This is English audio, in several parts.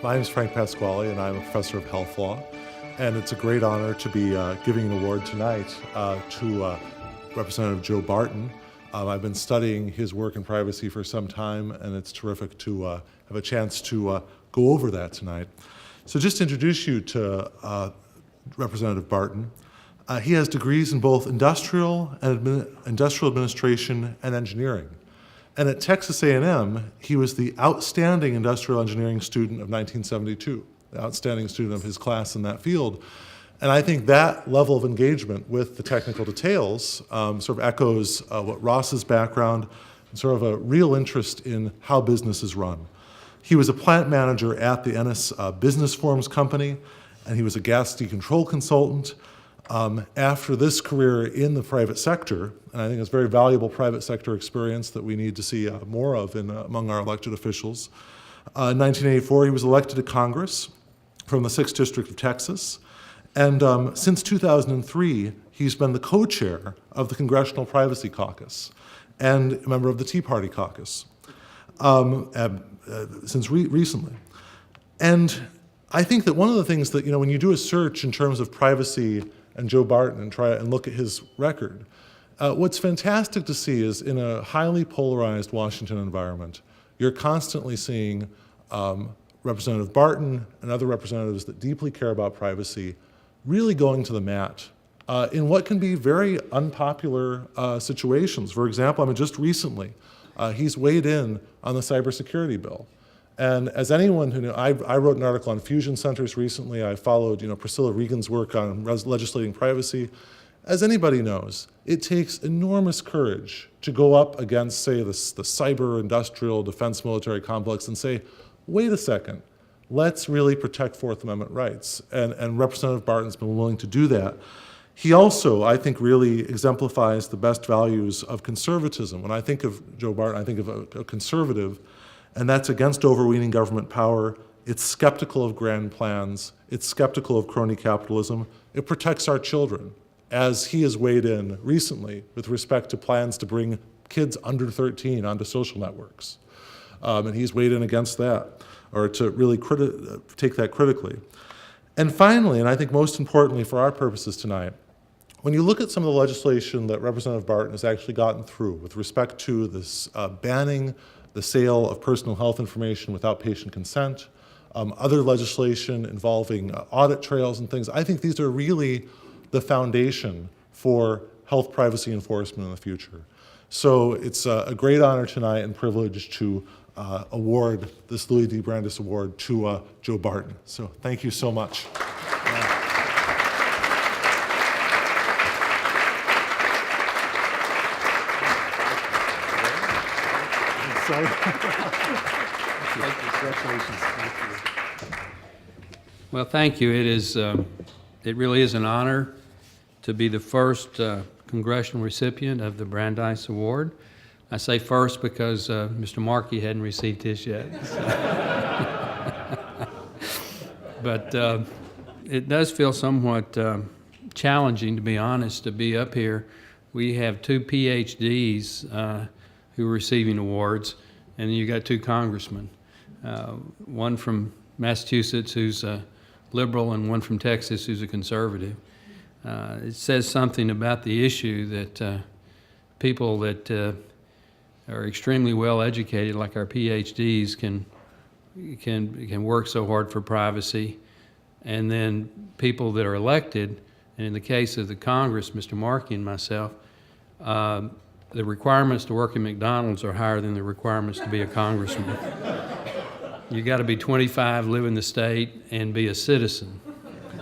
My name is Frank Pasquale, and I'm a professor of health law. And it's a great honor to be giving an award tonight to Representative Joe Barton. I've been studying his work in privacy for some time, and it's terrific to have a chance to go over that tonight. So just to introduce you to Representative Barton, he has degrees in both industrial administration and engineering. And at Texas A&M, he was the outstanding industrial engineering student of 1972, the outstanding student of his class in that field. And I think that level of engagement with the technical details sort of echoes what Ross's background, and sort of a real interest in how business is run. He was a plant manager at the Ennis Business Forms Company, and he was a gas decontrol consultant. After this career in the private sector, and I think it's very valuable private sector experience that we need to see more of among our elected officials. In 1984, he was elected to Congress from the 6th District of Texas. And since 2003, he's been the co-chair of the Congressional Privacy Caucus and a member of the Tea Party Caucus since recently. And I think that one of the things that, when you do a search in terms of privacy and Joe Barton and try and look at his record, what's fantastic to see is in a highly polarized Washington environment, you're constantly seeing Representative Barton and other representatives that deeply care about privacy really going to the mat in what can be very unpopular situations. For example, just recently, he's weighed in on the cybersecurity bill. And as anyone who knew, I wrote an article on fusion centers recently. I followed Priscilla Regan's work on legislating privacy. As anybody knows, it takes enormous courage to go up against, say, the cyber industrial defense military complex and say, wait a second, let's really protect Fourth Amendment rights. And Representative Barton's been willing to do that. He also, I think, really exemplifies the best values of conservatism. When I think of Joe Barton, I think of a conservative, and that's against overweening government power. It's skeptical of grand plans. It's skeptical of crony capitalism. It protects our children, as he has weighed in recently with respect to plans to bring kids under 13 onto social networks. And he's weighed in against that, or to really take that critically. And finally, and I think most importantly for our purposes tonight, when you look at some of the legislation that Representative Barton has actually gotten through with respect to this banning the sale of personal health information without patient consent, other legislation involving audit trails and things, I think these are really the foundation for health privacy enforcement in the future. So it's a great honor tonight and privilege to award this Louis D. Brandeis Award to Joe Barton. So thank you so much. Congratulations. Thank you. Well, thank you. It really is an honor to be the first congressional recipient of the Brandeis Award. I say first because Mr. Markey hadn't received his yet. But it does feel somewhat challenging, to be honest, to be up here. We have two PhDs who are receiving awards, and then you got two congressmen, one from Massachusetts who's a liberal and one from Texas who's a conservative. It says something about the issue that people that are extremely well educated, like our PhDs, can work so hard for privacy, and then people that are elected, and in the case of the Congress, Mr. Markey and myself, the requirements to work at McDonald's are higher than the requirements to be a congressman. You got to be 25, live in the state, and be a citizen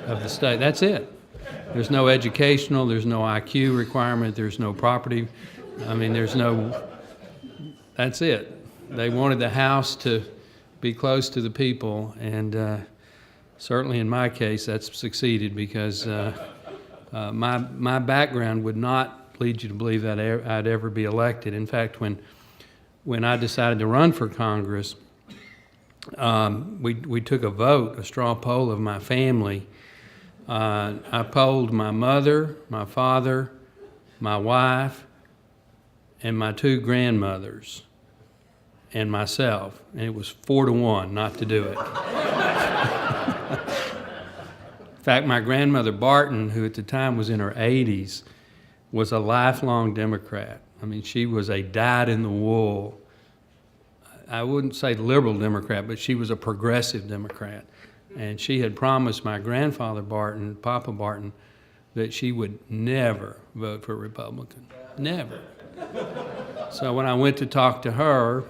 of the state. That's it. There's no educational, there's no IQ requirement, there's no property. That's it. They wanted the House to be close to the people, and certainly in my case, that's succeeded because my background would not lead you to believe that I'd ever be elected. In fact, when I decided to run for Congress, we took a vote, a straw poll of my family. I polled my mother, my father, my wife, and my two grandmothers, and myself, and it was 4-1 not to do it. fact, my grandmother Barton, who at the time was in her 80s, was a lifelong Democrat. I mean, she was a dyed-in-the-wool, I wouldn't say liberal Democrat, but she was a progressive Democrat. And she had promised my grandfather Barton, Papa Barton, that she would never vote for Republican. Never. So when I went to talk to her,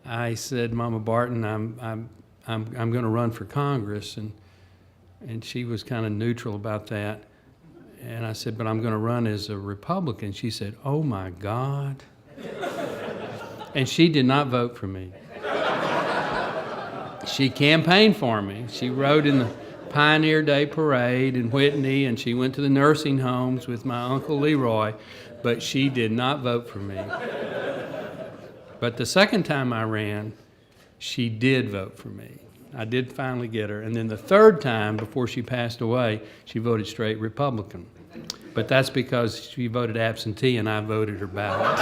I said, Mama Barton, I'm going to run for Congress. And she was kind of neutral about that. And I said, but I'm going to run as a Republican. She said, oh my God. And she did not vote for me. She campaigned for me. She rode in the Pioneer Day Parade in Whitney, and she went to the nursing homes with my Uncle Leroy, but she did not vote for me. But the second time I ran, she did vote for me. I did finally get her. And then the third time, before she passed away, she voted straight Republican. But that's because she voted absentee and I voted her ballot.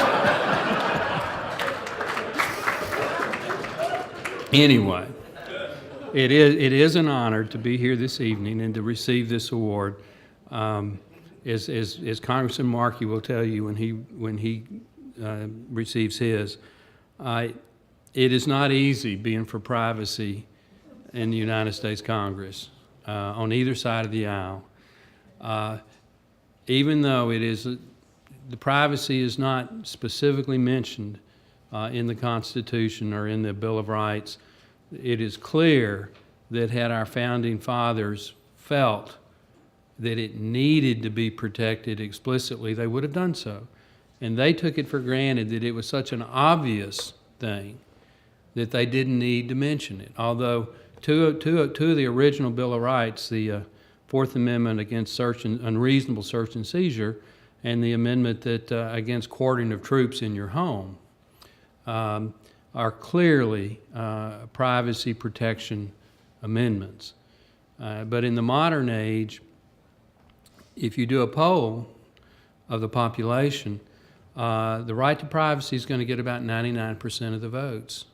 Anyway, it is an honor to be here this evening and to receive this award. As Congressman Markey will tell you when he receives his, it is not easy being for privacy in the United States Congress on either side of the aisle. Even though the privacy is not specifically mentioned in the Constitution or in the Bill of Rights, it is clear that had our founding fathers felt that it needed to be protected explicitly, they would have done so. And they took it for granted that it was such an obvious thing that they didn't need to mention it. Although two of the original Bill of Rights, the Fourth Amendment against unreasonable search and seizure, and the amendment that against quartering of troops in your home, are clearly privacy protection amendments. But in the modern age, if you do a poll of the population, the right to privacy is going to get about 99% of the votes.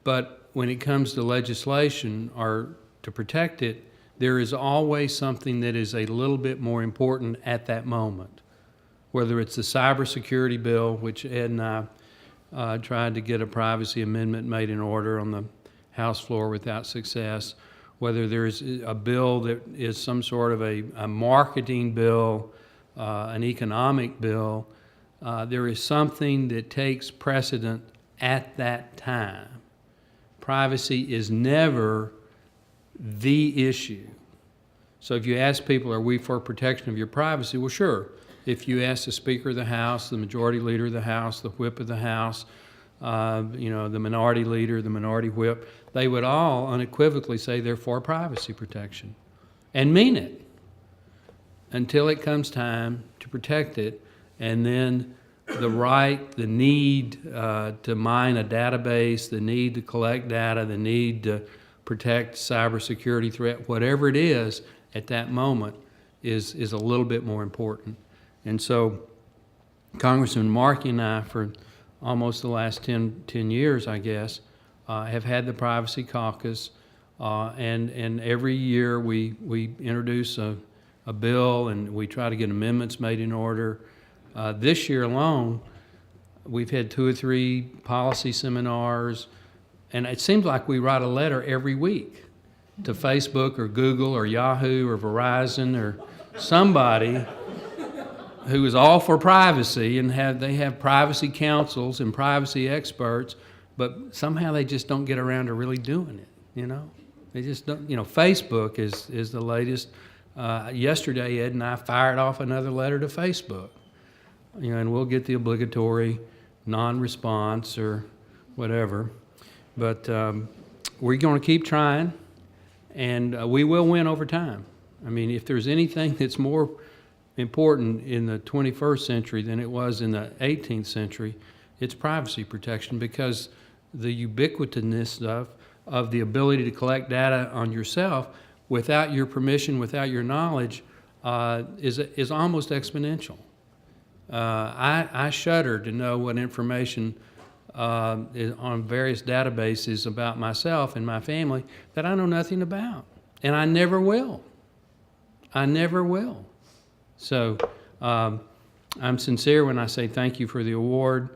But when it comes to legislation or to protect it, there is always something that is a little bit more important at that moment. Whether it's the cybersecurity bill, which Ed and I tried to get a privacy amendment made in order on the House floor without success, whether there's a bill that is some sort of a marketing bill, an economic bill, there is something that takes precedent at that time. Privacy is never the issue. So if you ask people, are we for protection of your privacy? Well, sure. If you ask the Speaker of the House, the Majority Leader of the House, the Whip of the House, the Minority Leader, the Minority Whip, they would all unequivocally say they're for privacy protection and mean it until it comes time to protect it. And then the right, the need to mine a database, the need to collect data, the need to protect cybersecurity threat, whatever it is at that moment is a little bit more important. And so Congressman Markey and I, for almost the last 10 years, I guess, have had the Privacy Caucus, and every year we introduce a bill and we try to get amendments made in order. This year alone, we've had 2 or 3 policy seminars, and it seems like we write a letter every week to Facebook or Google or Yahoo or Verizon or somebody who is all for privacy, and they have privacy councils and privacy experts, but somehow they just don't get around to really doing it, you know? They just don't, Facebook is the latest. Yesterday, Ed and I fired off another letter to Facebook, and we'll get the obligatory non-response or whatever. But we're going to keep trying, and we will win over time. I mean, if there's anything that's more important in the 21st century than it was in the 18th century, it's privacy protection, because the ubiquitousness of the ability to collect data on yourself without your permission, without your knowledge, is almost exponential. I shudder to know what information is on various databases about myself and my family that I know nothing about. and I never will. I never will. So I'm sincere when I say thank you for the award,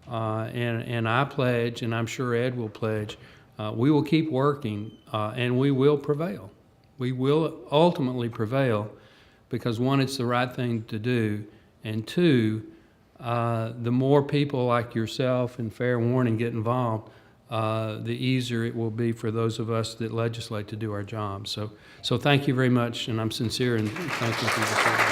and I pledge, and I'm sure Ed will pledge, we will keep working, and we will prevail. We will ultimately prevail because, one, it's the right thing to do, and two, the more people like yourself and Fair Warning get involved, the easier it will be for those of us that legislate to do our job. So thank you very much, and I'm sincere and thank you for your service.